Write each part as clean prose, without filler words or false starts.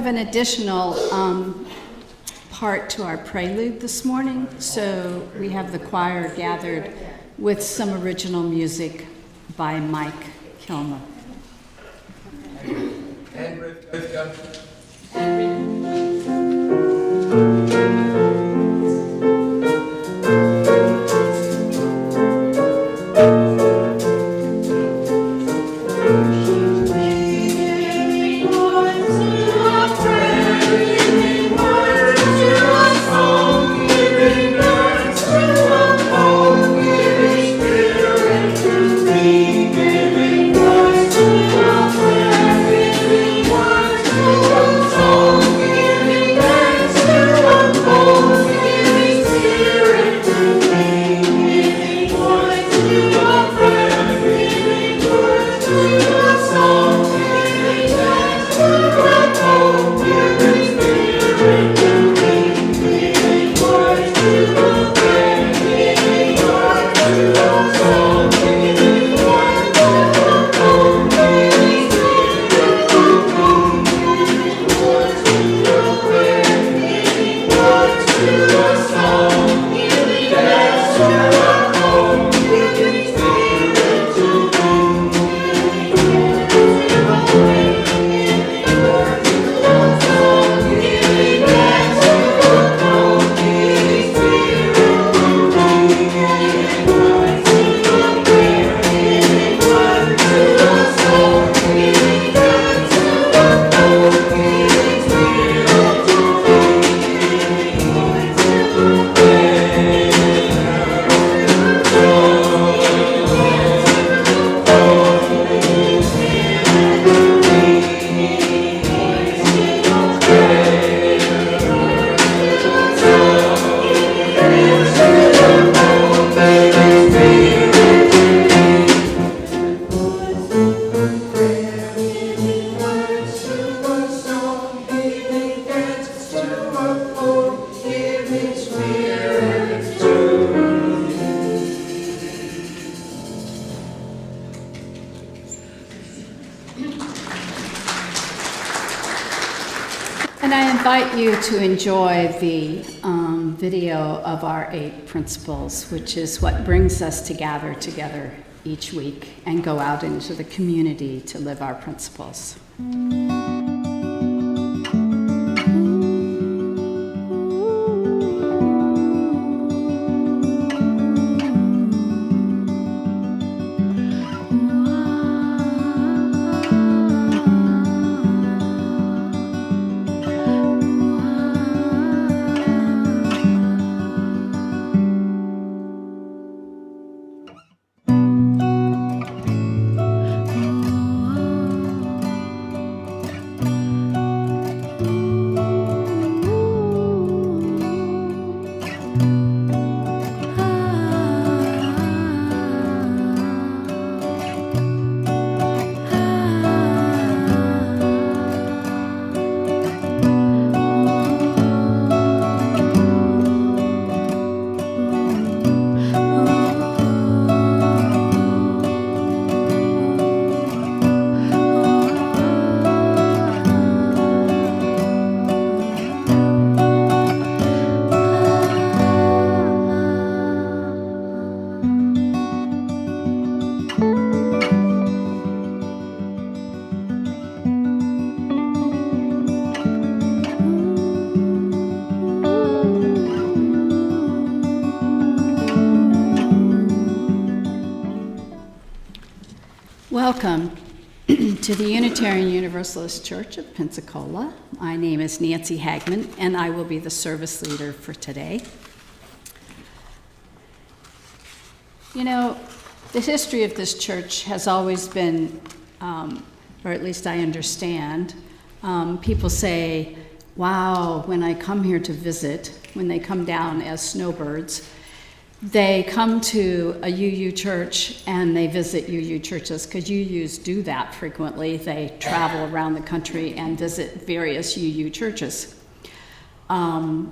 have an additional part to our prelude this morning. So we have the choir gathered with some original music by Mike Kilmer. And Rivka. And I invite you to enjoy the video of our 8 principles, which is what brings us to gather together each week and go out into the community to live our principles. Welcome to the Unitarian Universalist Church of Pensacola. My name is Nancy Hagman, and I will be the service leader for today. You know, the history of this church has always been, or at least I understand, people say, wow, when I come here to visit, when they come down as snowbirds, they come to a UU church and they visit UU churches, because UUs do that frequently. They travel around the country and visit various UU churches. And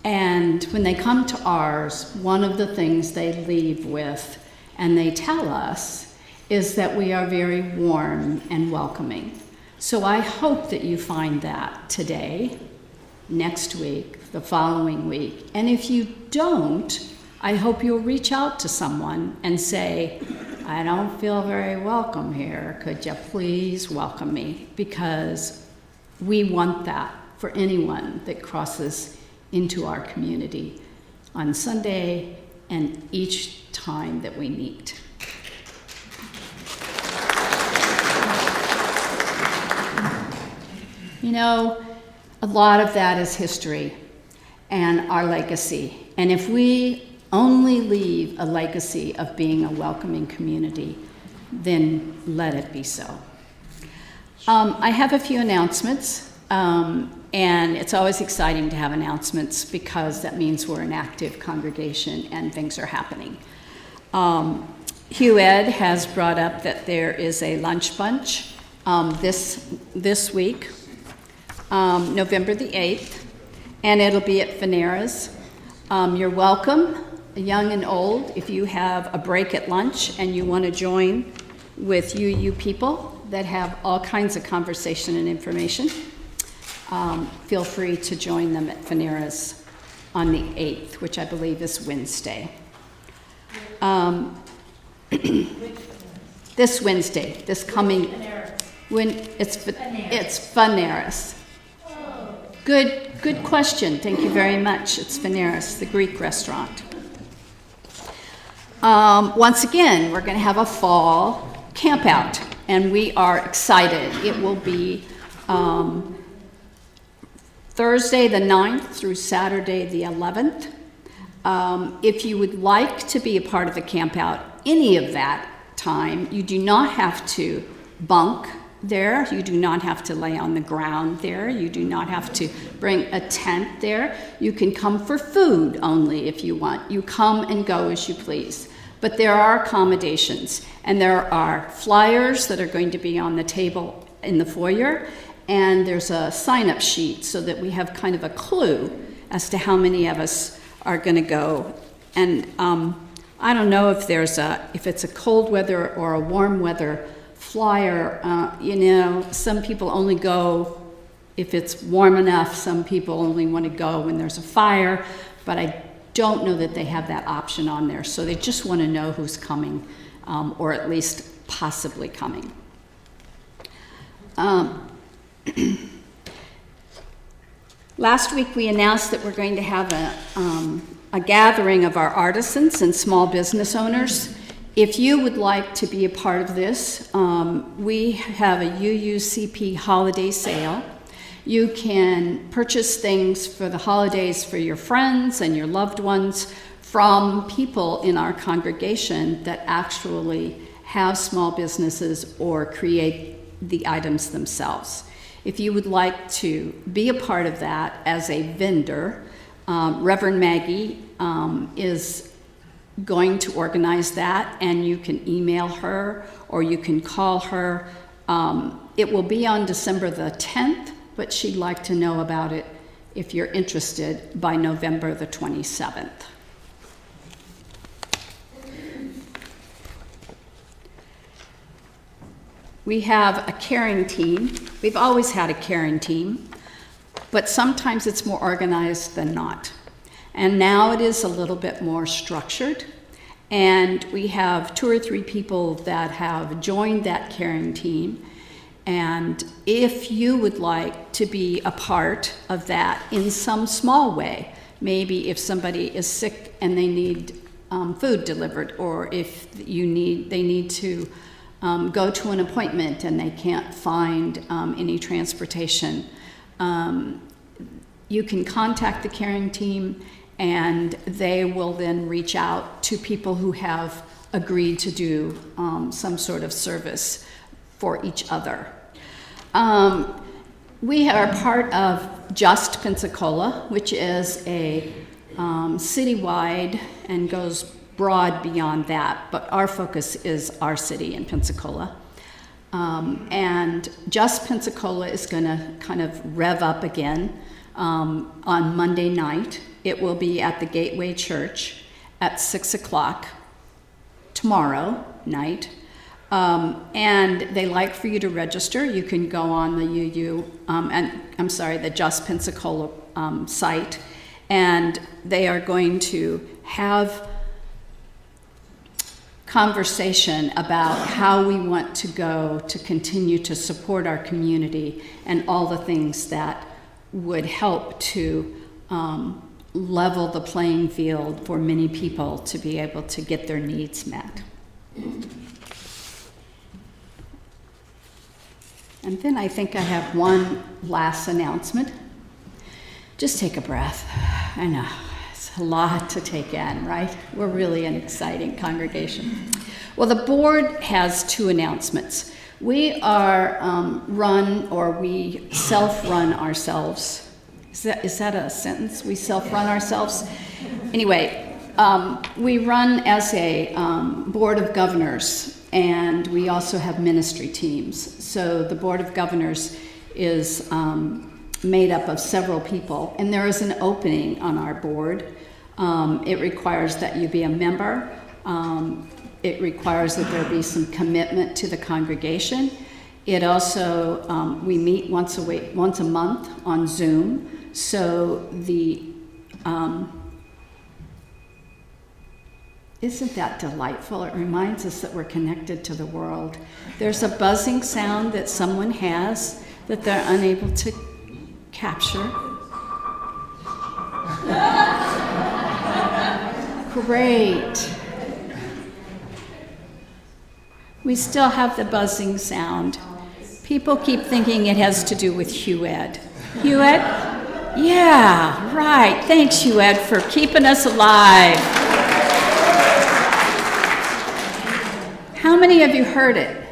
when they come to ours, one of the things they leave with, and they tell us, is that we are very warm and welcoming. So I hope that you find that today, next week, the following week. And if you don't, I hope you'll reach out to someone and say, I don't feel very welcome here. Could you please welcome me? Because we want that for anyone that crosses into our community on Sunday and each time that we meet. You know, a lot of that is history and our legacy. And if we only leave a legacy of being a welcoming community, then let it be so. I have a few announcements, and it's always exciting to have announcements because that means we're an active congregation and things are happening. Hugh Ed has brought up that there is a lunch bunch this week, November the 8th, and it'll be at Venera's. You're welcome, young and old. If you have a break at lunch and you want to join with UU people that have all kinds of conversation and information, feel free to join them at Venera's on the 8th, which I believe is Wednesday. This Wednesday, this coming, it's Venera's. Good question. Thank you very much. It's Venera's, the Greek restaurant. Once again, we're going to have a fall camp out, and we are excited. It will be Thursday the 9th through Saturday the 11th. If you would like to be a part of the camp out any of that time, you do not have to bunk there. You do not have to lay on the ground there. You do not have to bring a tent there. You can come for food only if you want. You come and go as you please. But there are accommodations, and there are flyers that are going to be on the table in the foyer, and there's a sign-up sheet so that we have kind of a clue as to how many of us are going to go. And I don't know if it's a cold weather or a warm weather flyer. Some people only go if it's warm enough. Some people only want to go when there's a fire, but I don't know that they have that option on there. So they just want to know who's coming, or at least possibly coming. Last week we announced that we're going to have a gathering of our artisans and small business owners. If you would like to be a part of this, we have a UUCP holiday sale. You can purchase things for the holidays for your friends and your loved ones from people in our congregation that actually have small businesses or create the items themselves. If you would like to be a part of that as a vendor, Reverend Maggie is going to organize that, and you can email her or you can call her. It will be on December the 10th, but she'd like to know about it if you're interested by November the 27th. We have a caring team. We've always had a caring team, but sometimes it's more organized than not. And now it is a little bit more structured, and we have 2 or 3 people that have joined that caring team. And if you would like to be a part of that in some small way, maybe if somebody is sick and they need food delivered, or if they need to go to an appointment and they can't find any transportation, you can contact the caring team, and they will then reach out to people who have agreed to do some sort of service for each other. We are part of Just Pensacola, which is a citywide and goes broad beyond that, but our focus is our city in Pensacola. And Just Pensacola is going to kind of rev up again on Monday night. It will be at the Gateway Church at 6 o'clock tomorrow night. And they like for you to register. You can go on the the Just Pensacola site, and they are going to have conversation about how we want to go to continue to support our community and all the things that would help to level the playing field for many people to be able to get their needs met. And then I think I have one last announcement. Just take a breath. I know, it's a lot to take in, right? We're really an exciting congregation. Well, the board has two announcements. We are we self-run ourselves. Is that a sentence? We self-run ourselves? Anyway, we run as a board of governors, and we also have ministry teams. So the Board of Governors is made up of several people, and there is an opening on our board. It requires that you be a member. It requires that there be some commitment to the congregation. It also, we meet once a month on Zoom. So isn't that delightful? It reminds us that we're connected to the world. There's a buzzing sound that someone has that they're unable to capture. Great. We still have the buzzing sound. People keep thinking it has to do with HUED. HUED? Yeah, right. Thanks, HUED, for keeping us alive. How many of you heard it?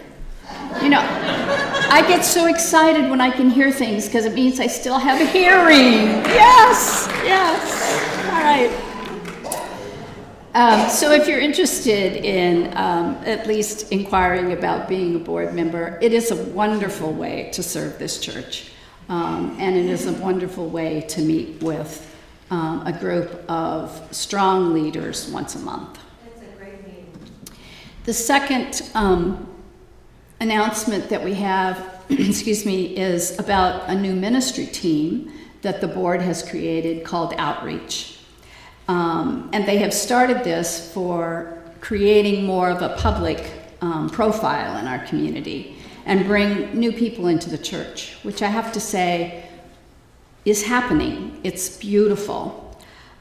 You know, I get so excited when I can hear things because it means I still have a hearing. Yes, all right. So if you're interested in at least inquiring about being a board member, it is a wonderful way to serve this church. And it is a wonderful way to meet with a group of strong leaders once a month. The second announcement that we have, is about a new ministry team that the board has created called Outreach. And they have started this for creating more of a public profile in our community and bring new people into the church, which I have to say is happening. It's beautiful.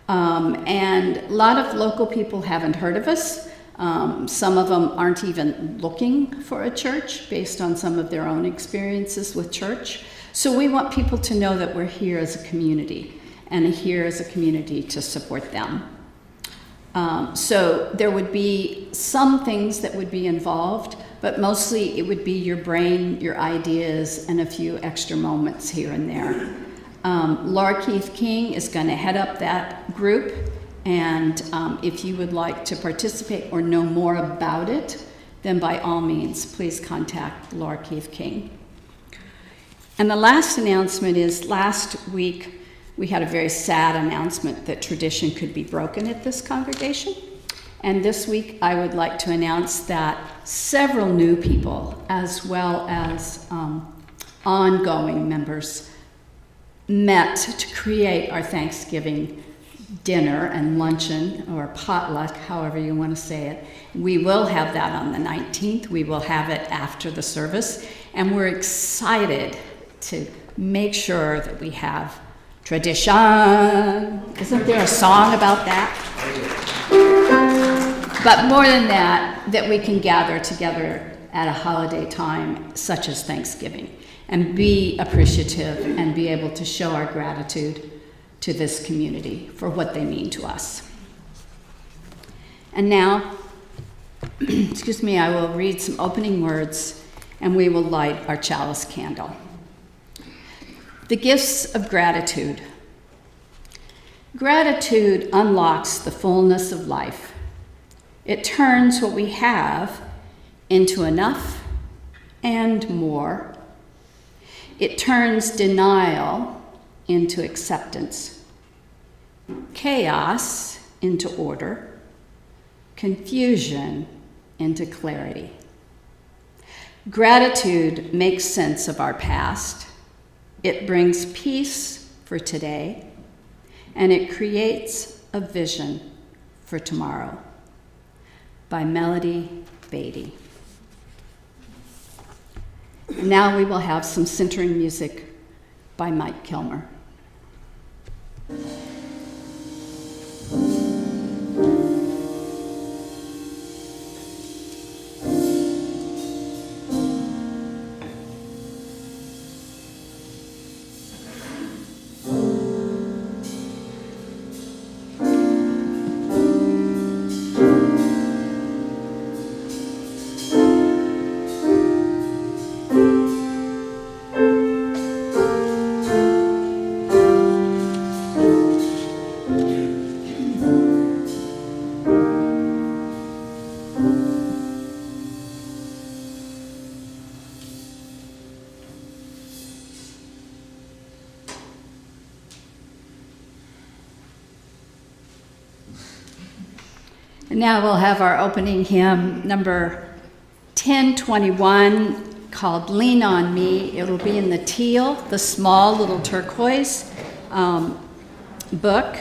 And a lot of local people haven't heard of us. Some of them aren't even looking for a church based on some of their own experiences with church. So we want people to know that we're here as a community and here as a community to support them. So there would be some things that would be involved, but mostly it would be your brain, your ideas, and a few extra moments here and there. Laura Keith King is going to head up that group. And if you would like to participate or know more about it, then by all means, please contact Laura Keith King. And the last announcement is last week we had a very sad announcement that tradition could be broken at this congregation. And this week I would like to announce that several new people, as well as ongoing members, met to create our Thanksgiving dinner and luncheon, or potluck, however you want to say it. We will have that on the 19th. We will have it after the service, and we're excited to make sure that we have tradition. Isn't there a song about that? But more than that, that we can gather together at a holiday time such as Thanksgiving and be appreciative and be able to show our gratitude to this community for what they mean to us. And now, I will read some opening words and we will light our chalice candle. The gifts of gratitude. Gratitude unlocks the fullness of life. It turns what we have into enough and more. It turns denial into acceptance, chaos into order, confusion into clarity. Gratitude makes sense of our past. It brings peace for today, and it creates a vision for tomorrow. By Melody Beatty. Now we will have some centering music by Mike Kilmer. And now we'll have our opening hymn, number 1021, called Lean on Me. It will be in the teal, the small little turquoise book.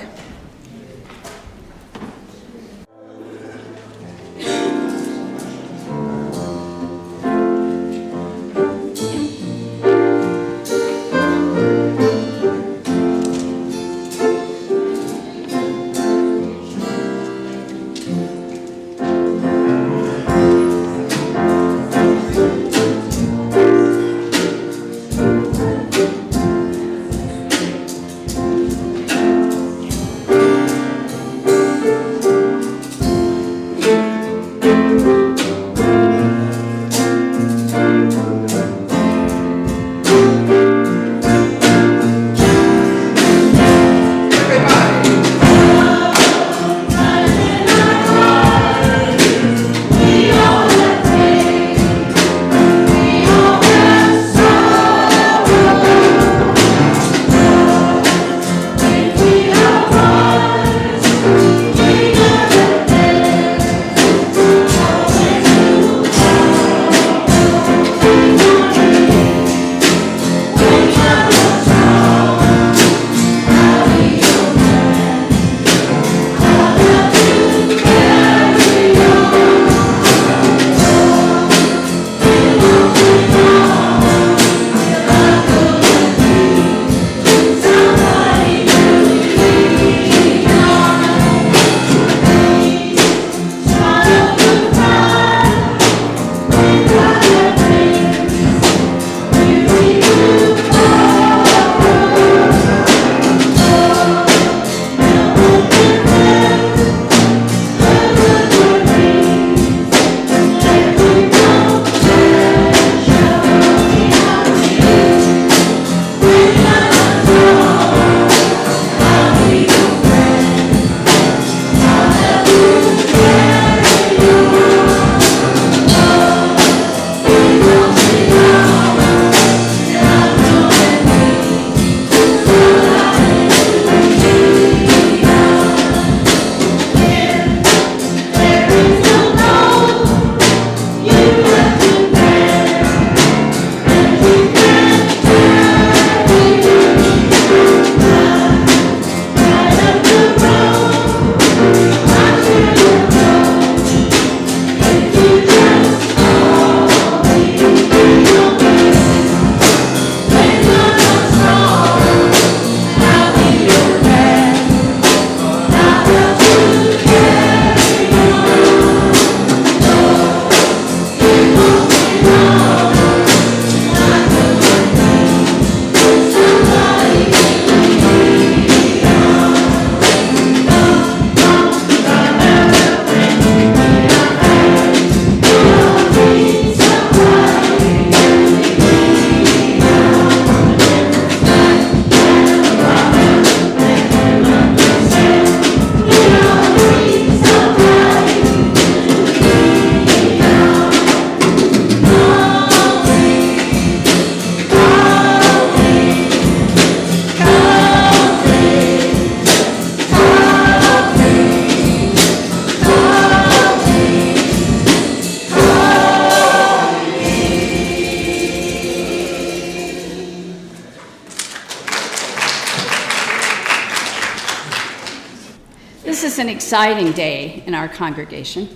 an exciting day in our congregation,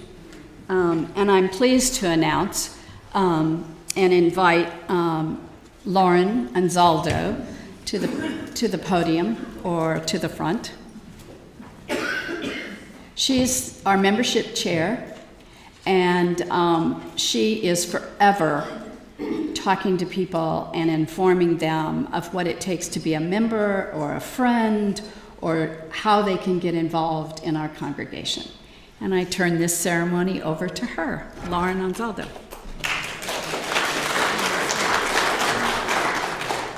and I'm pleased to announce and invite Lauren Anzaldo to the podium or to the front. She's our membership chair, and she is forever talking to people and informing them of what it takes to be a member or a friend or how they can get involved in our congregation. And I turn this ceremony over to her, Lauren Anzaldo.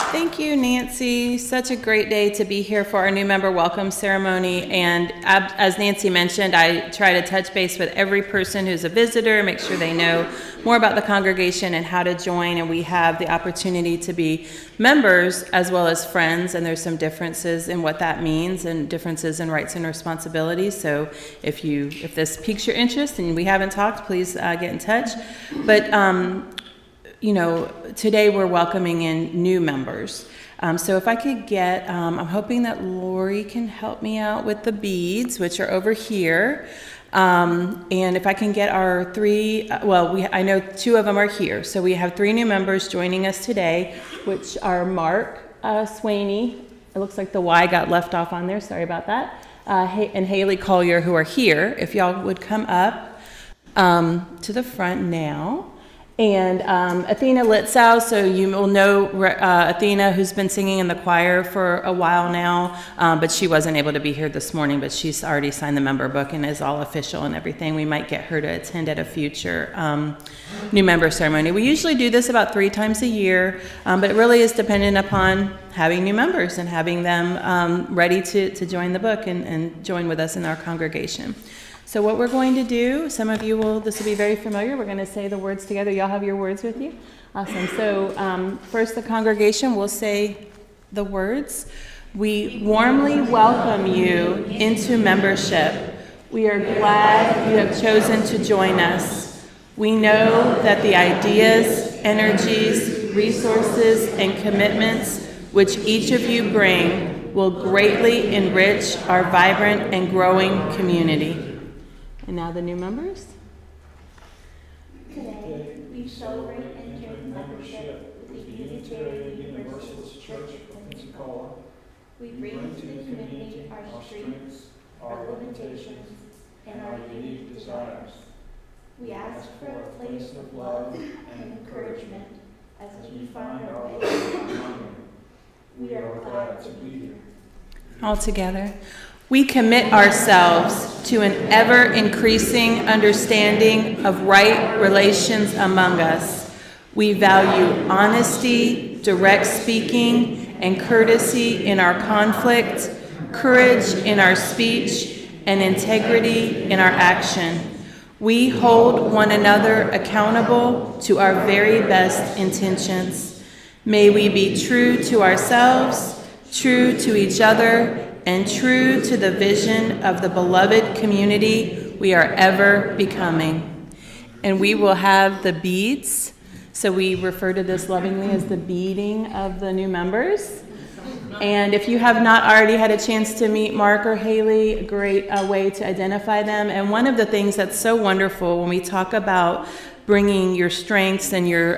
Thank you, Nancy. Such a great day to be here for our new member welcome ceremony. And as Nancy mentioned, I try to touch base with every person who's a visitor, make sure they know more about the congregation and how to join. And we have the opportunity to be members as well as friends. And there's some differences in what that means and differences in rights and responsibilities. So if this piques your interest and we haven't talked, please get in touch. But today we're welcoming in new members. So if I could get, I'm hoping that Lori can help me out with the beads, which are over here. And if I can get our three, I know two of them are here. So we have three new members joining us today, which are Mark Swaney. It looks like the Y got left off on there. Sorry about that. And Haley Collier, who are here. If y'all would come up to the front now. And Athena Litzau, so you will know Athena, who's been singing in the choir for a while now, but she wasn't able to be here this morning, but she's already signed the member book and is all official and everything. We might get her to attend at a future new member ceremony. We usually do this about 3 times a year, but it really is dependent upon having new members and having them ready to join the book and join with us in our congregation. So what we're going to do, some of you this will be very familiar. We're going to say the words together. Y'all have your words with you? Awesome. So first the congregation will say the words. We warmly welcome you into membership. We are glad you have chosen to join us. We know that the ideas, energies, resources, and commitments which each of you bring will greatly enrich our vibrant and growing community. And now the new members. Today, we celebrate and join membership with the Unitarian Universalist Church of Pensacola. We bring to the community our strengths, our limitations, and our unique desires. We ask for a place of love and encouragement as we find our way among you. We are glad to be here. All together. We commit ourselves to an ever-increasing understanding of right relations among us. We value honesty, direct speaking, and courtesy in our conflict, courage in our speech, and integrity in our action. We hold one another accountable to our very best intentions. May we be true to ourselves, true to each other, and true to the vision of the beloved community we are ever becoming. And we will have the beads. So we refer to this lovingly as the beading of the new members. And if you have not already had a chance to meet Mark or Haley, a great way to identify them. And one of the things that's so wonderful when we talk about bringing your strengths and your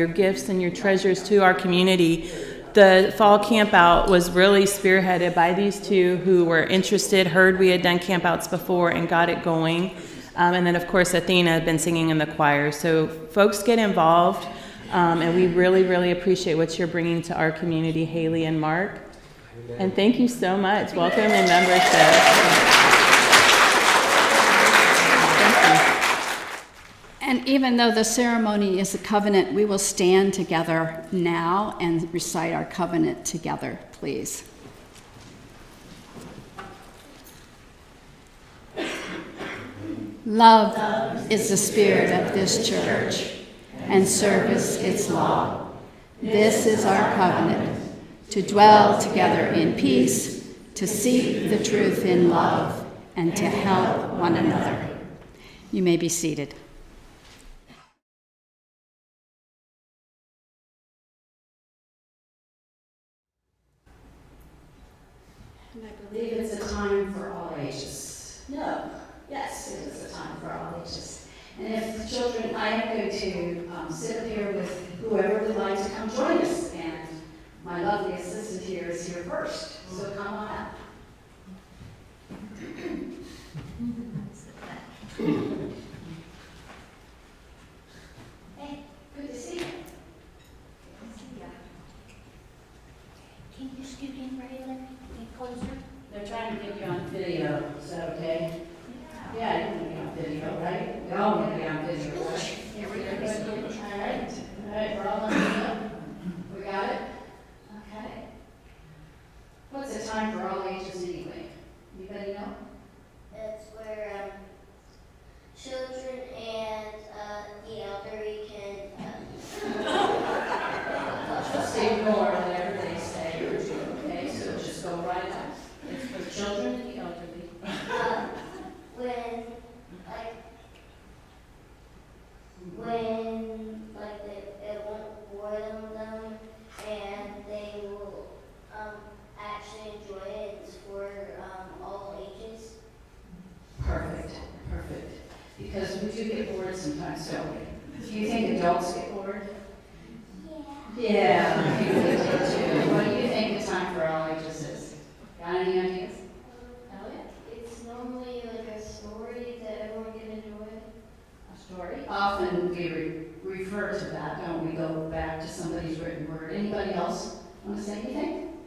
gifts and your treasures to our community, the fall camp out was really spearheaded by these two who were interested, heard we had done camp outs before, and got it going. And then, of course, Athena had been singing in the choir. So folks get involved, and we really, really appreciate what you're bringing to our community, Haley and Mark. And thank you so much. Welcome in membership. And even though the ceremony is a covenant, we will stand together now and recite our covenant together, please. Love is the spirit of this church, and service its law. This is our covenant, to dwell together in peace, to seek the truth in love, and to help one another. You may be seated. And I believe it's a time for all ages. children, I am going to sit up here with whoever would like to come join us. And my lovely assistant here is here first, so come on up. Hey, good to see you. Can you scoot in right a little bit closer? They're trying to get you on video, is that okay? Yeah, you want to be on video, right? We all want to be on video, right? Here we go. All right, we're all on video. We got it? Okay. What's the time for all ages anyway? Anybody know? That's where children and the elderly can. Just ignore whatever they say or do, okay? So just go right on. It's for children and the elderly. When it won't bore them and they will actually enjoy it. It's for all ages. Perfect, perfect. Because we do get bored sometimes, don't we? Do you think adults get bored? Yeah. Yeah, I think they do too. What do you think the time for all ages is? Got any ideas? Elliot? It's normally like a story that everyone can enjoy. A story? Often we refer to that, don't we? Go back to somebody's written word. Anybody else want to say anything?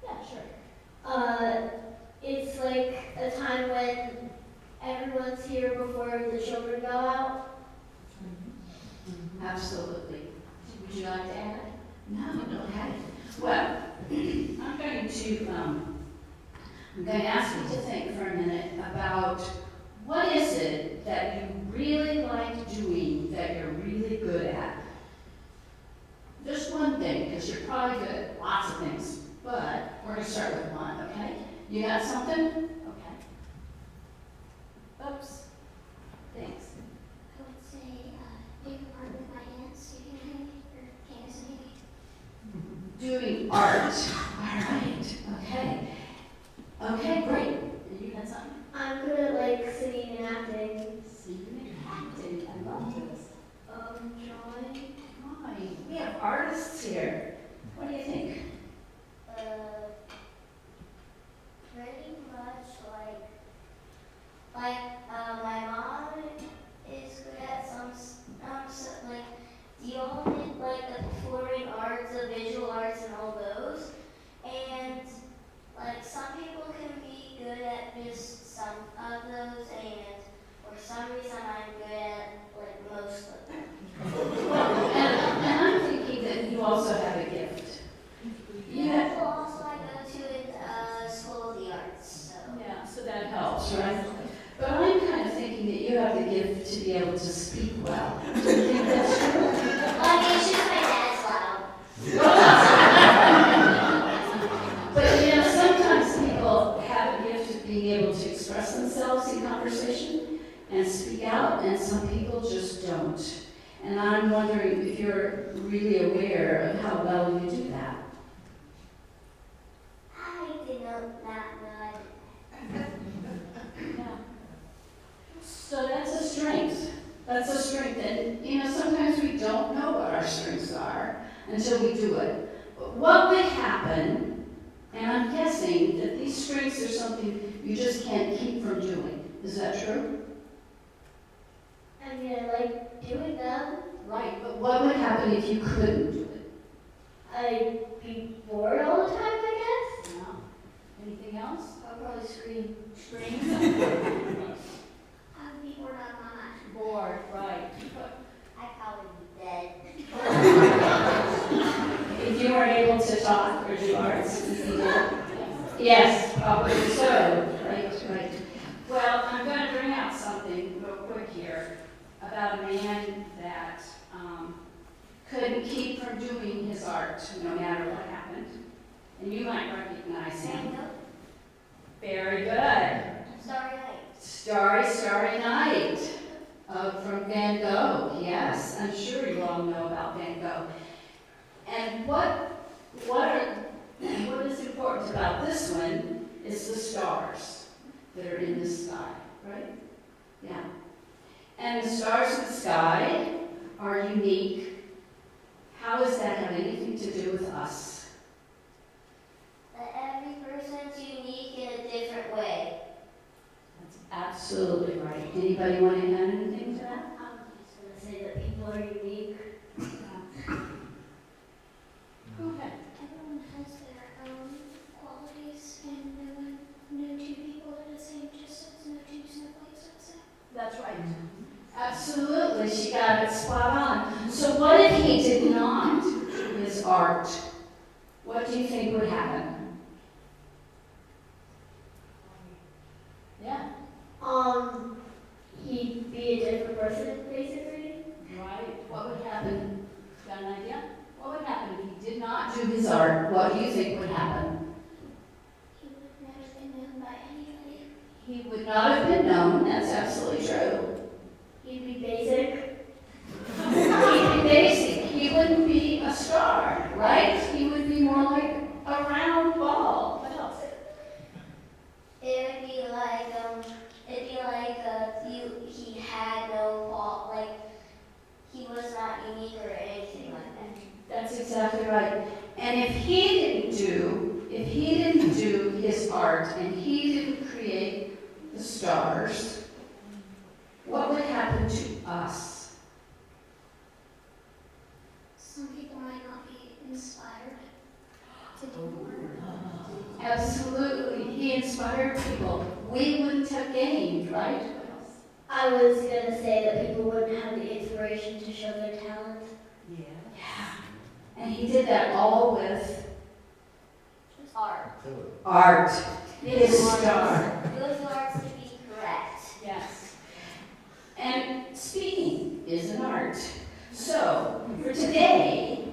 Yeah, sure. It's like a time when everyone's here before the children go out. Absolutely. Would you like to add? No, okay. Well, I'm going to ask you to think for a minute about what is it that you really like doing that you're really good at? Just one thing, because you're probably good at lots of things, but we're going to start with one, okay? You got something? Okay. Oops. Thanks. I would say doing art with my hands. You can maybe, or canvas maybe. Doing art. All right. Okay. Okay, great. And you had something? I'm good at like singing and acting. Singing and acting. I love this. Drawing. Hi. We have artists here. What do you think? Pretty much like my mom is good at some like dealing like the performing arts, the visual arts, and all those. And like some people can be good at just some of those, and for some reason I'm good at like most of them. And I'm thinking that you also have a gift. Yeah. Well, also I go to School of the Arts, so. Yeah, so that helps, right? But I'm kind of thinking that you have the gift to be able to speak well. Do you think that's true? Well, it's just my dad's loud. But you know, sometimes people have a gift of being able to express themselves in conversation and speak out, and some people just don't. And I'm wondering if you're really aware of how well you do that. I did not know. Yeah. So that's a strength. That's a strength. And, you know, sometimes we don't know what our strengths are until we do it. But what would happen, and I'm guessing that these strengths are something you just can't keep from doing. Is that true? I mean, I like doing them. Right. But what would happen if you couldn't do it? I'd be bored all the time, I guess. No. Anything else? I'll probably scream. Scream? I'd be bored on my Bored, right. I'd probably be dead. If you were able to talk or do arts, yes, probably so. Right. Well, I'm going to bring out something real quick here about a man that couldn't keep from doing his art no matter what happened. And you might recognize him. Very good. Starry Night. Starry Night from Van Gogh. Yes, I'm sure you all know about Van Gogh. And what is important about this one is the stars that are in the sky, right? Yeah. And the stars in the sky are unique. How does that have anything to do with us? That every person's unique in a different way. That's absolutely right. Anybody want to add anything to that? I'm just going to say that people are unique. Go ahead. Everyone has their own qualities, and no two people are the same, just as no two snowflakes are the same. That's right. Absolutely, she got it spot on. So what if he did not do his art? What do you think would happen? Yeah. He'd be a different person, basically. Right. What would happen? Got an idea? What would happen if he did not do his art? What do you think would happen? He would never be known by anybody. He would not have been known. That's absolutely true. He'd be basic. He'd be basic. He wouldn't be a star, right? He would be more like a round ball. What else? It would be like, he had no fault, like, he was not unique or anything like that. That's exactly right. And if he didn't do his art and he didn't create the stars, what would happen to us? Some people might not be inspired to do more. Absolutely. He inspired people. We wouldn't have gained, right? I was going to say that people wouldn't have the inspiration to show their talent. Yeah. And he did that all with Art. art. His star. Those arts to be correct. Yes. And speaking is an art. So, for today,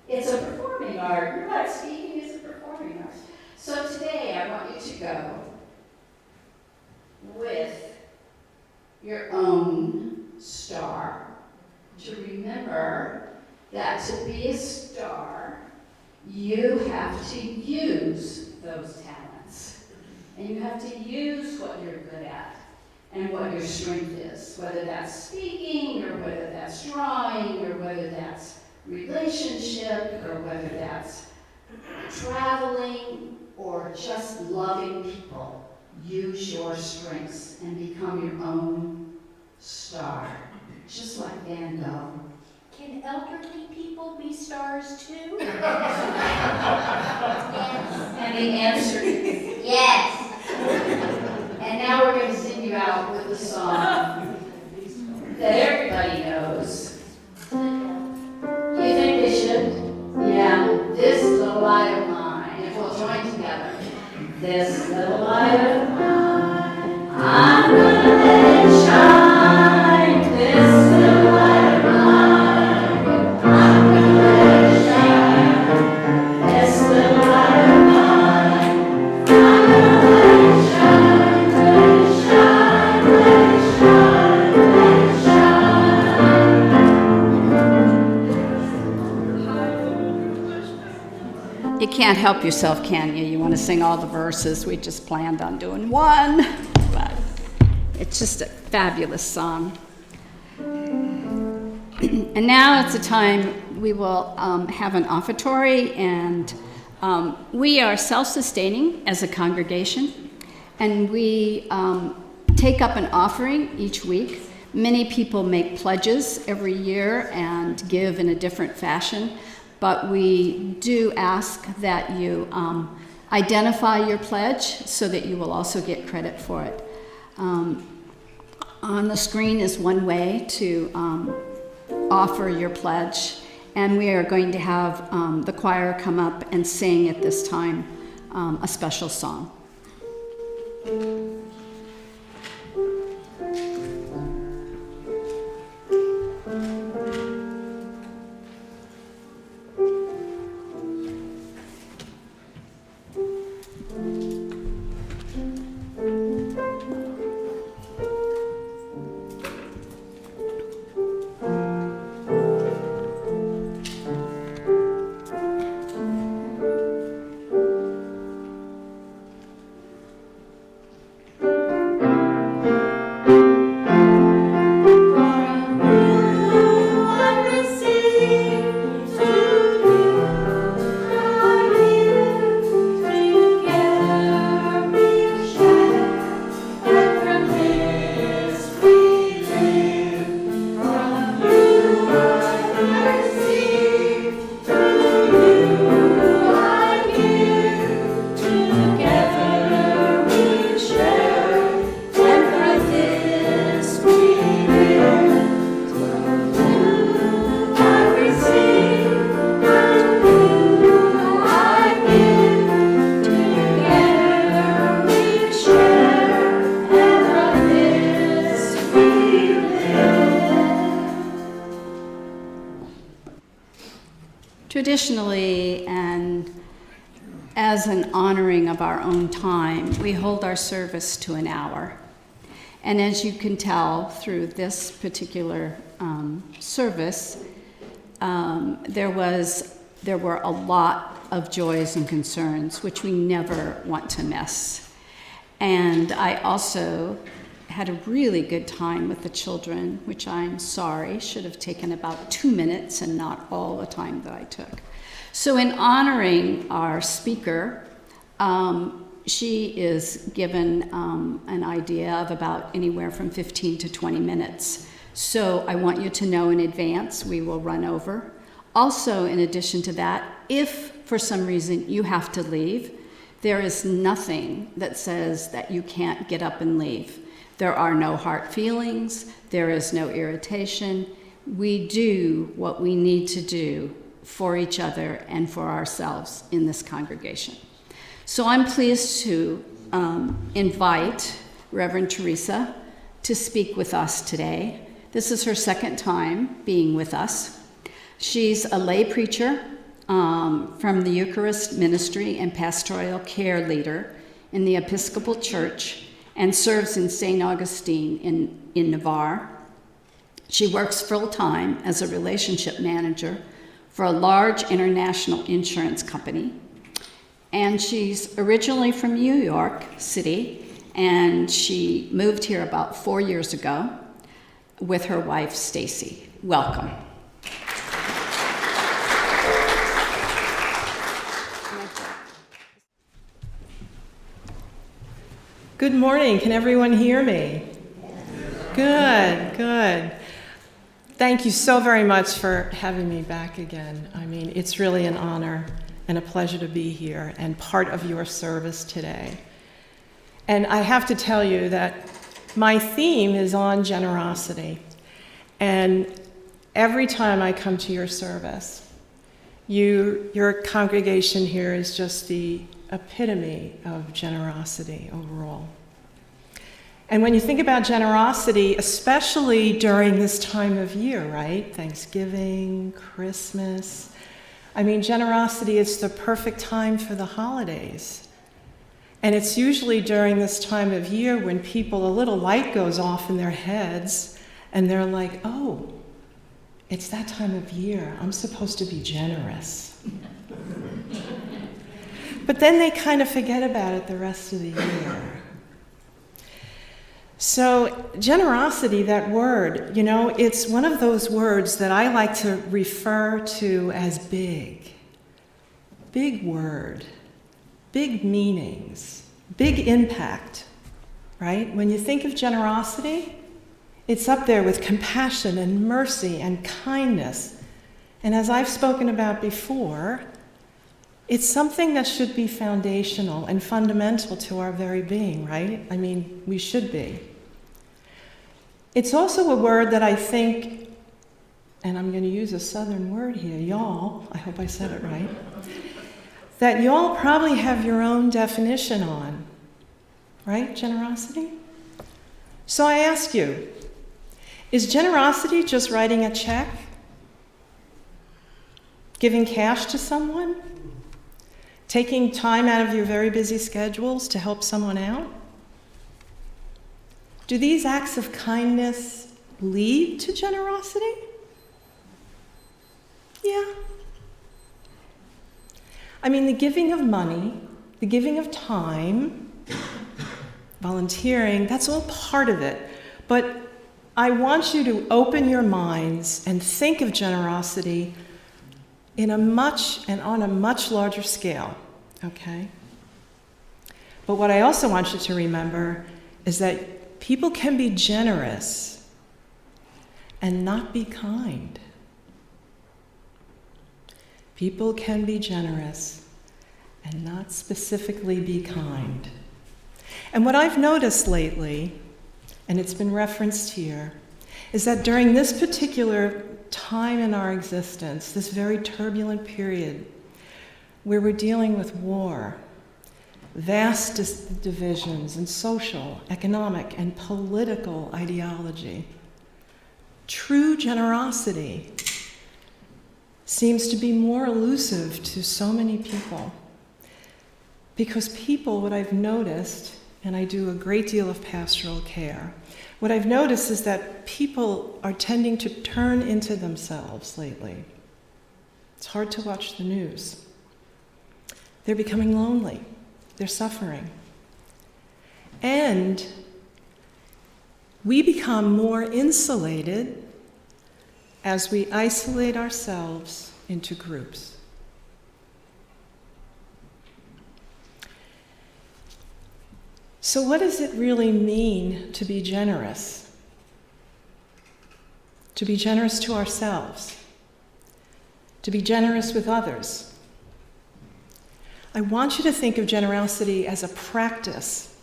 it's a performing art. You're right, speaking is a performing art. So today, I want you to go with your own star. To remember that to be a star, you have to use those talents. And you have to use what you're good at and what your strength is, whether that's speaking or whether that's drawing or whether that's relationship or whether that's traveling or just loving people. Use your strengths and become your own star, just like Van Gogh. Can elderly people be stars too? Yes. And the answer is Yes. and now we're going to sing you out with a song that everybody knows. You think they should? Yeah. This little light of mine. If we'll join together. This little light of mine, I'm gonna let it shine. This little light of mine, I'm gonna let it shine. This little light of mine, I'm gonna let it shine, let it shine, let it shine, let it shine. You can't help yourself, can you? You want to sing all the verses. We just planned on doing one, but it's just a fabulous song. And now it's a time we will have an offertory, and we are self-sustaining as a congregation, and we take up an offering each week. Many people make pledges every year and give in a different fashion, but we do ask that you identify your pledge so that you will also get credit for it. On the screen is one way to offer your pledge, and we are going to have the choir come up and sing at this time a special song. Traditionally, and as an honoring of our own time, we hold our service to an hour. And as you can tell through this particular service, there were a lot of joys and concerns, which we never want to miss. And I also had a really good time with the children, which I'm sorry should have taken about 2 minutes and not all the time that I took. So in honoring our speaker, she is given an idea of about anywhere from 15 to 20 minutes. So I want you to know in advance we will run over. Also, in addition to that, if for some reason you have to leave, there is nothing that says that you can't get up and leave. There are no hard feelings. There is no irritation. We do what we need to do for each other and for ourselves in this congregation. So I'm pleased to invite Reverend Theresa to speak with us today. This is her second time being with us. She's a lay preacher from the Eucharist ministry and pastoral care leader in the Episcopal Church and serves in St. Augustine in Navarre. She works full-time as a relationship manager for a large international insurance company. And she's originally from New York City, and she moved here about 4 years ago with her wife, Stacy. Welcome. Good morning. Can everyone hear me? Good, good. Thank you so very much for having me back again. I mean, it's really an honor and a pleasure to be here and part of your service today. And I have to tell you that my theme is on generosity. And every time I come to your service, your congregation here is just the epitome of generosity overall. And when you think about generosity, especially during this time of year, right? Thanksgiving, Christmas. I mean, generosity is the perfect time for the holidays. And it's usually during this time of year when people, a little light goes off in their heads, and they're like, oh, it's that time of year. I'm supposed to be generous. But then they kind of forget about it the rest of the year. So generosity, that word, you know, it's one of those words that I like to refer to as big. Big word, big meanings, big impact, right? When you think of generosity, it's up there with compassion and mercy and kindness. And as I've spoken about before, it's something that should be foundational and fundamental to our very being, right? I mean, we should be. It's also a word that I think, and I'm going to use a southern word here, y'all, I hope I said it right, that y'all probably have your own definition on, right? Generosity? So I ask you, is generosity just writing a check? Giving cash to someone? Taking time out of your very busy schedules to help someone out? Do these acts of kindness lead to generosity? Yeah. I mean, the giving of money, the giving of time, volunteering, that's all part of it. But I want you to open your minds and think of generosity on a much larger scale, okay? But what I also want you to remember is that people can be generous and not be kind. People can be generous and not specifically be kind. And what I've noticed lately, and it's been referenced here, is that during this particular time in our existence, this very turbulent period, where we're dealing with war, vast divisions in social, economic, and political ideology, true generosity seems to be more elusive to so many people. Because people, what I've noticed, and I do a great deal of pastoral care, what I've noticed is that people are tending to turn into themselves lately. It's hard to watch the news. They're becoming lonely. They're suffering. And we become more insulated as we isolate ourselves into groups. So what does it really mean to be generous? To be generous to ourselves. To be generous with others. I want you to think of generosity as a practice.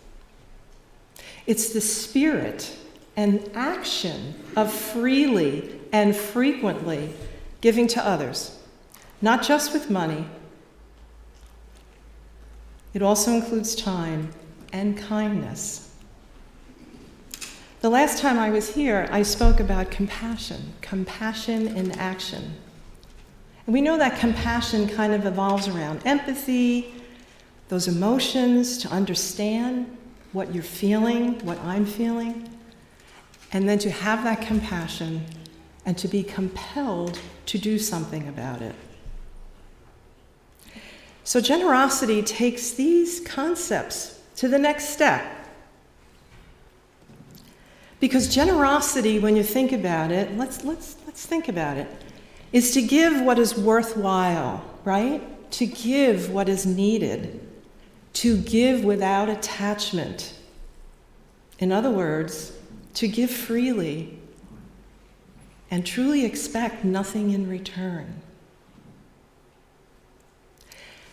It's the spirit and action of freely and frequently giving to others, not just with money. It also includes time and kindness. The last time I was here, I spoke about compassion in action. And we know that compassion kind of evolves around empathy, those emotions, to understand what you're feeling, what I'm feeling, and then to have that compassion and to be compelled to do something about it. So generosity takes these concepts to the next step. Because generosity, when you think about it, let's think about it, is to give what is worthwhile, right? To give what is needed. To give without attachment. In other words, to give freely and truly expect nothing in return.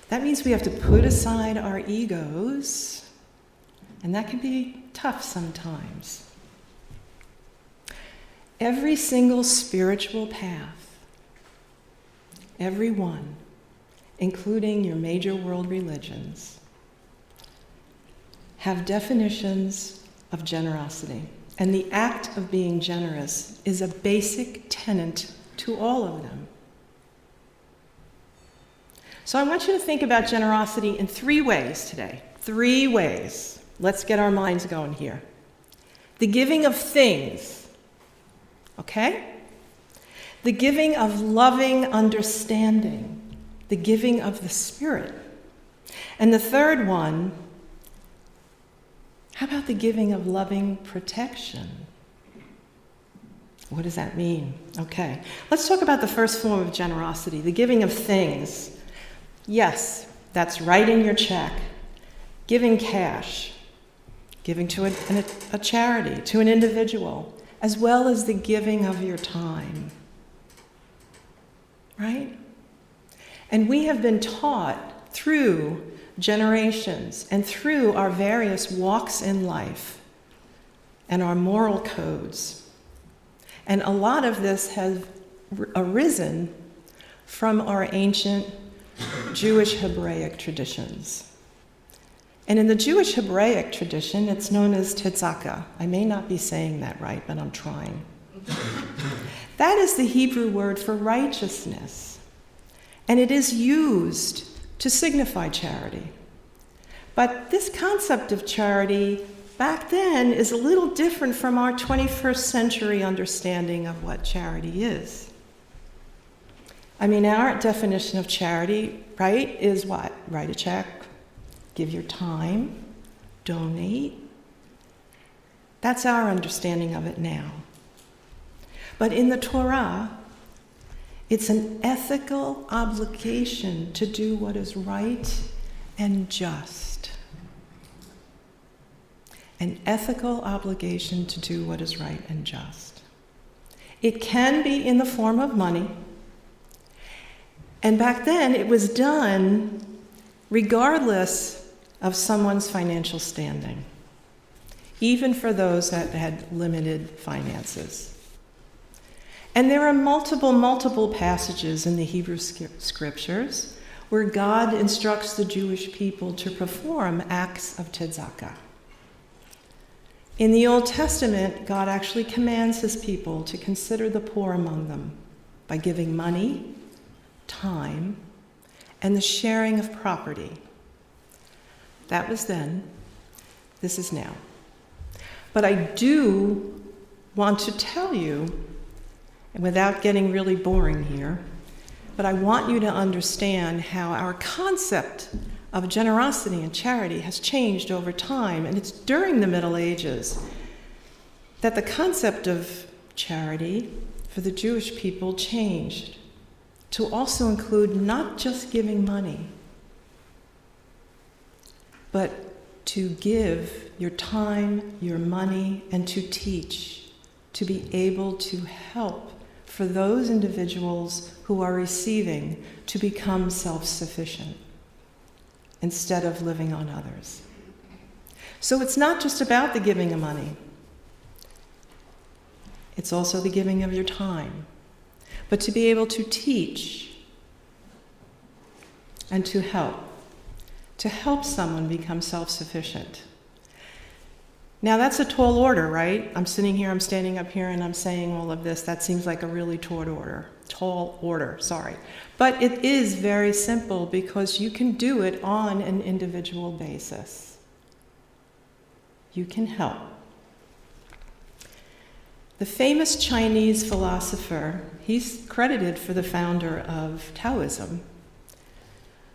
That means we have to put aside our egos, and that can be tough sometimes. Every single spiritual path, every one, including your major world religions, have definitions of generosity. And the act of being generous is a basic tenet to all of them. So I want you to think about generosity in 3 ways today. 3 ways. Let's get our minds going here. The giving of things, okay? The giving of loving understanding. The giving of the Spirit. And the third one, how about the giving of loving protection? What does that mean? Okay, let's talk about the first form of generosity, the giving of things. Yes, that's writing your check, giving cash, giving to a charity, to an individual, as well as the giving of your time. Right? And we have been taught through generations and through our various walks in life and our moral codes. And a lot of this has arisen from our ancient Jewish Hebraic traditions. And in the Jewish Hebraic tradition, it's known as tzedakah. I may not be saying that right, but I'm trying. That is the Hebrew word for righteousness. And it is used to signify charity. But this concept of charity back then is a little different from our 21st century understanding of what charity is. I mean, our definition of charity, right, is what? Write a check, give your time, donate. That's our understanding of it now. But in the Torah, it's an ethical obligation to do what is right and just. An ethical obligation to do what is right and just. It can be in the form of money. And back then, it was done regardless of someone's financial standing, even for those that had limited finances. And there are multiple passages in the Hebrew scriptures where God instructs the Jewish people to perform acts of tzedakah. In the Old Testament, God actually commands his people to consider the poor among them by giving money, time, and the sharing of property. That was then. This is now. But I do want to tell you, and without getting really boring here, but I want you to understand how our concept of generosity and charity has changed over time. And it's during the Middle Ages that the concept of charity for the Jewish people changed to also include not just giving money, but to give your time, your money, and to teach, to be able to help for those individuals who are receiving to become self-sufficient instead of living on others. So it's not just about the giving of money. It's also the giving of your time. But to be able to teach and to help someone become self-sufficient. Now that's a tall order, right? I'm sitting here, I'm standing up here, and I'm saying all of this. That seems like a really tall order, sorry. But it is very simple because you can do it on an individual basis. You can help. The famous Chinese philosopher, he's credited for the founder of Taoism,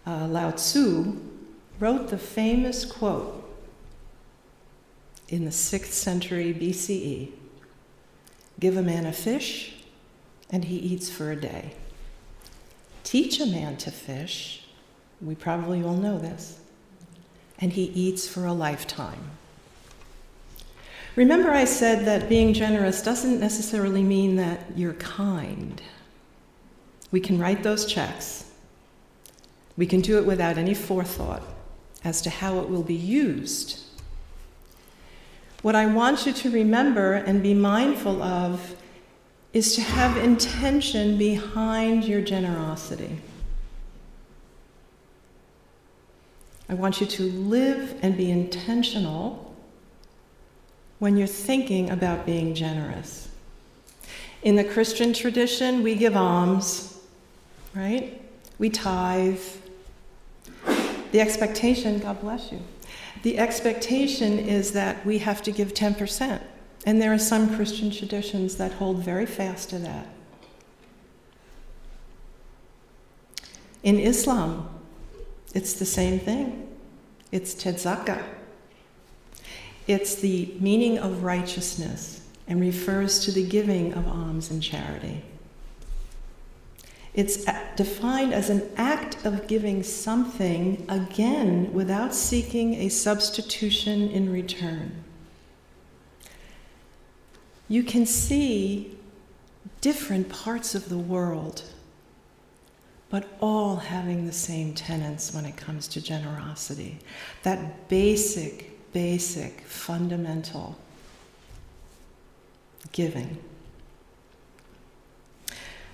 Lao Tzu, wrote the famous quote in the 6th century BCE, "Give a man a fish, and he eats for a day. Teach a man to fish," we probably all know this, "and he eats for a lifetime." Remember I said that being generous doesn't necessarily mean that you're kind. We can write those checks. We can do it without any forethought as to how it will be used. What I want you to remember and be mindful of is to have intention behind your generosity. I want you to live and be intentional when you're thinking about being generous. In the Christian tradition, we give alms, right? We tithe. The expectation, God bless you, the expectation is that we have to give 10%. And there are some Christian traditions that hold very fast to that. In Islam, it's the same thing. It's tzedakah. It's the meaning of righteousness and refers to the giving of alms and charity. It's defined as an act of giving something, again, without seeking a substitution in return. You can see different parts of the world, but all having the same tenets when it comes to generosity. That basic, fundamental giving.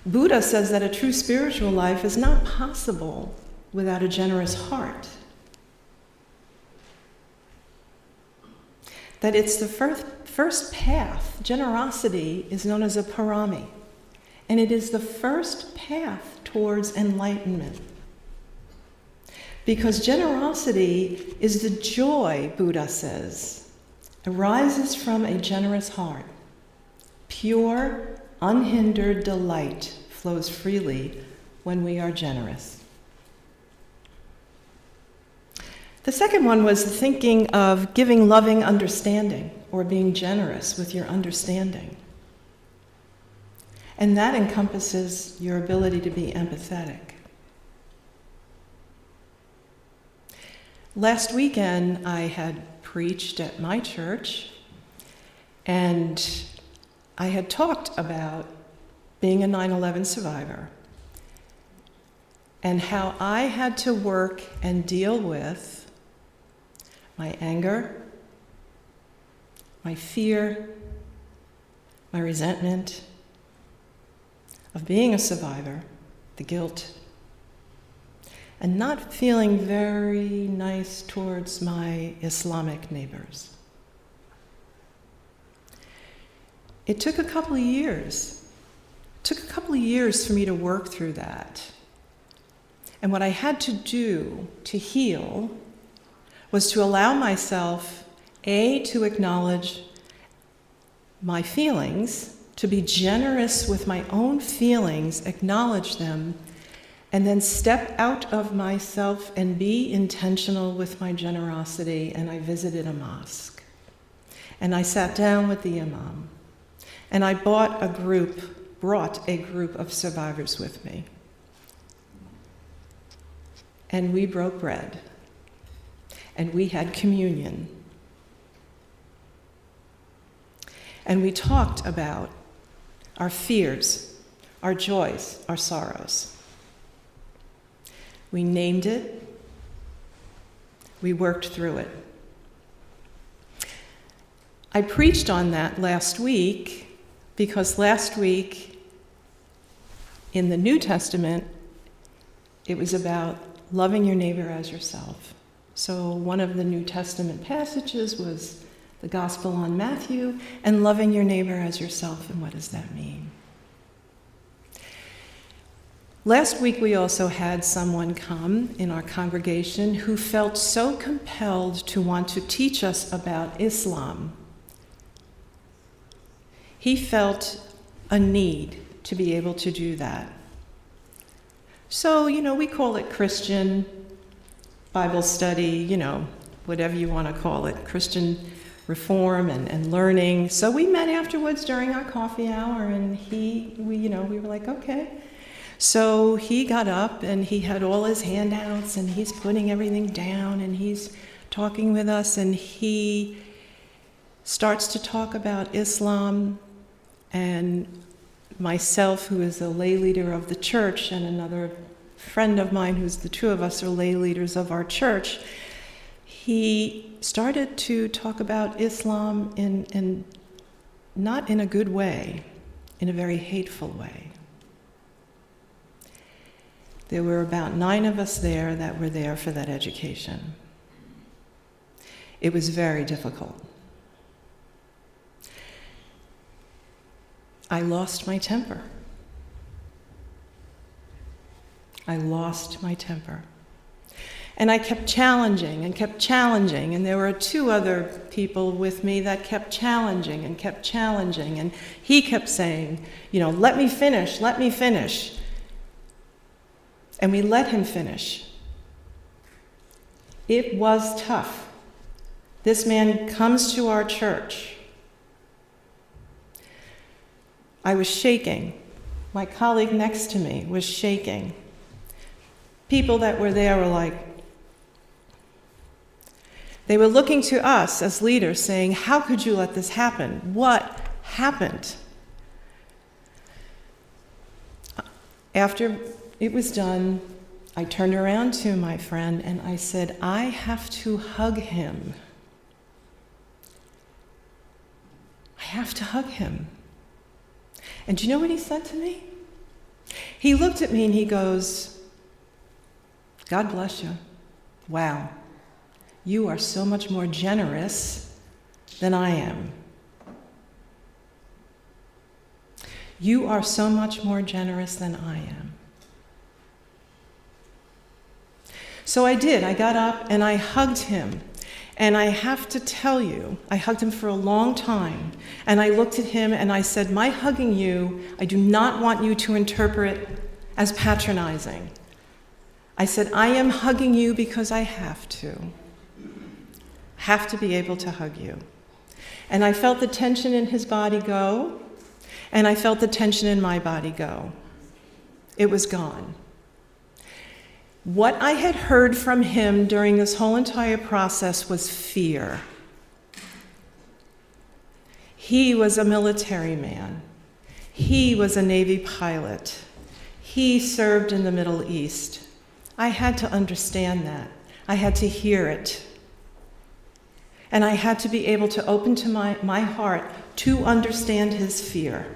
Buddha says that a true spiritual life is not possible without a generous heart. That it's the first path. Generosity is known as a parami, and it is the first path towards enlightenment. Because generosity is the joy, Buddha says, arises from a generous heart. Pure, unhindered delight flows freely when we are generous. The second one was thinking of giving loving understanding or being generous with your understanding. And that encompasses your ability to be empathetic. Last weekend, I had preached at my church, and I had talked about being a 9/11 survivor and how I had to work and deal with my anger, my fear, my resentment of being a survivor, the guilt, and not feeling very nice towards my Islamic neighbors. It took a couple of years. It took a couple of years for me to work through that. And what I had to do to heal was to allow myself, to acknowledge my feelings, to be generous with my own feelings, acknowledge them, and then step out of myself and be intentional with my generosity. And I visited a mosque. And I sat down with the imam. And I brought a group of survivors with me. And we broke bread. And we had communion. And we talked about our fears, our joys, our sorrows. We named it. We worked through it. I preached on that last week because last week in the New Testament, it was about loving your neighbor as yourself. So one of the New Testament passages was the Gospel on Matthew, and loving your neighbor as yourself. And what does that mean? Last week, we also had someone come in our congregation who felt so compelled to want to teach us about Islam. He felt a need to be able to do that. So, we call it Christian Bible study, whatever you want to call it, Christian reform and learning. So we met afterwards during our coffee hour, and we were like, okay. So he got up, and he had all his handouts, and he's putting everything down, and he's talking with us, and he starts to talk about Islam, and myself, who is a lay leader of the church, and another friend of mine, who's the two of us are lay leaders of our church, he started to talk about Islam in not in a good way, in a very hateful way. There were about 9 of us there that were there for that education. It was very difficult. I lost my temper. And I kept challenging, and there were 2 other people with me that kept challenging, and he kept saying, let me finish. And we let him finish. It was tough. This man comes to our church. I was shaking. My colleague next to me was shaking. People that were there were like, they were looking to us as leaders saying, how could you let this happen? What happened? After it was done, I turned around to my friend and I said, I have to hug him. I have to hug him. And do you know what he said to me? He looked at me and he goes, God bless you. Wow. You are so much more generous than I am. You are so much more generous than I am. So I did. I got up and I hugged him. And I have to tell you, I hugged him for a long time. And I looked at him and I said, my hugging you, I do not want you to interpret as patronizing. I said, I am hugging you because I have to. Have to be able to hug you. And I felt the tension in his body go, and I felt the tension in my body go. It was gone. What I had heard from him during this whole entire process was fear. He was a military man. He was a Navy pilot. He served in the Middle East. I had to understand that. I had to hear it. And I had to be able to open to my heart to understand his fear.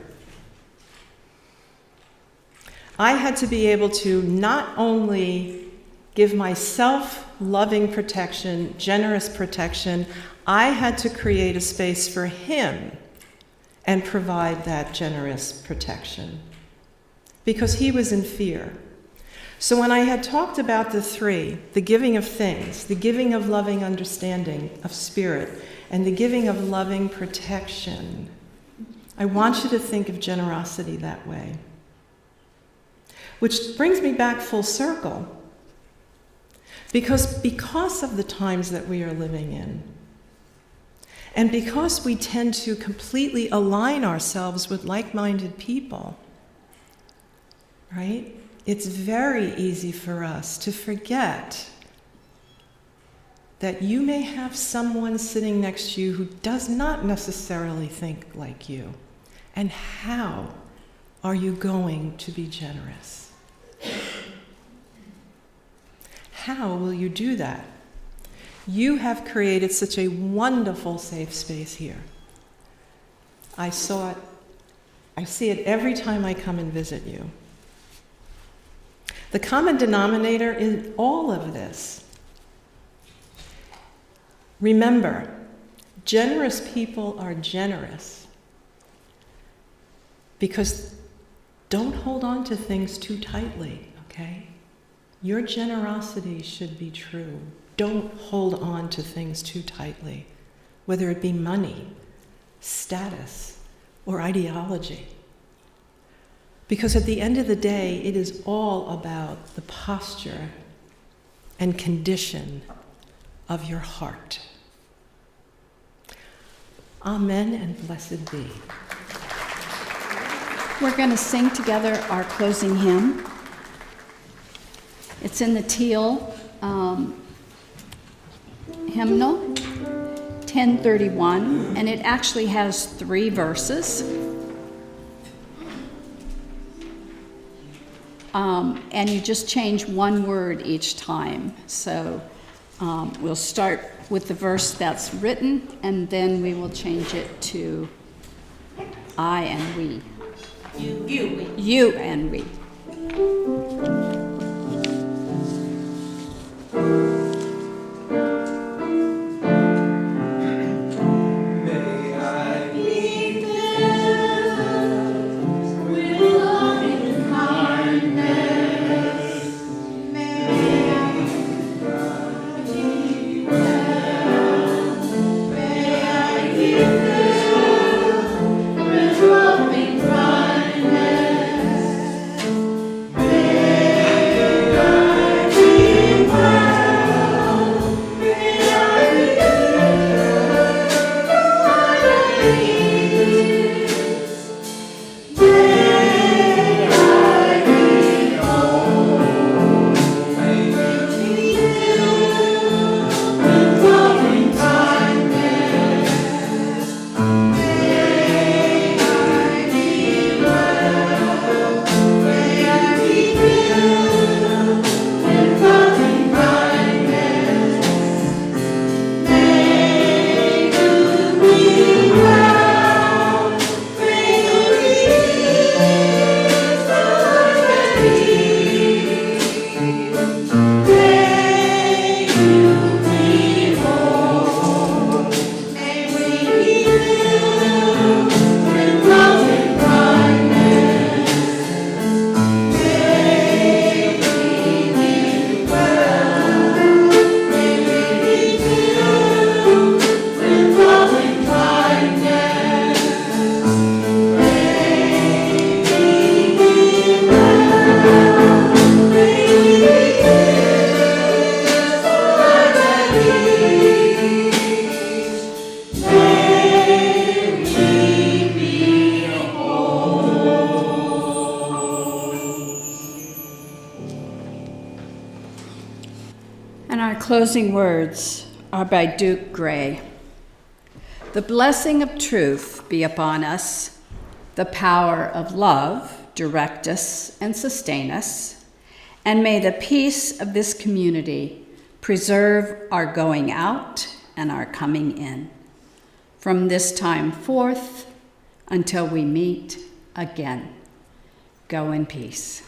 I had to be able to not only give myself loving protection, generous protection, I had to create a space for him and provide that generous protection. Because he was in fear. So when I had talked about the three, the giving of things, the giving of loving understanding of spirit, and the giving of loving protection, I want you to think of generosity that way. Which brings me back full circle. Because of the times that we are living in, and because we tend to completely align ourselves with like-minded people, right? It's very easy for us to forget that you may have someone sitting next to you who does not necessarily think like you. And how are you going to be generous? How will you do that? You have created such a wonderful safe space here. I see it every time I come and visit you. The common denominator in all of this. Remember, generous people are generous because don't hold on to things too tightly, okay? Your generosity should be true. Don't hold on to things too tightly, whether it be money, status, or ideology. Because at the end of the day, it is all about the posture and condition of your heart. Amen and blessed be. We're going to sing together our closing hymn. It's in the teal hymnal, 1031, and it actually has 3 verses. And you just change one word each time. So we'll start with the verse that's written, and then we will change it to I and we. You and we. Closing words are by Duke Gray. The blessing of truth be upon us, the power of love direct us and sustain us, and may the peace of this community preserve our going out and our coming in, from this time forth until we meet again. Go in peace.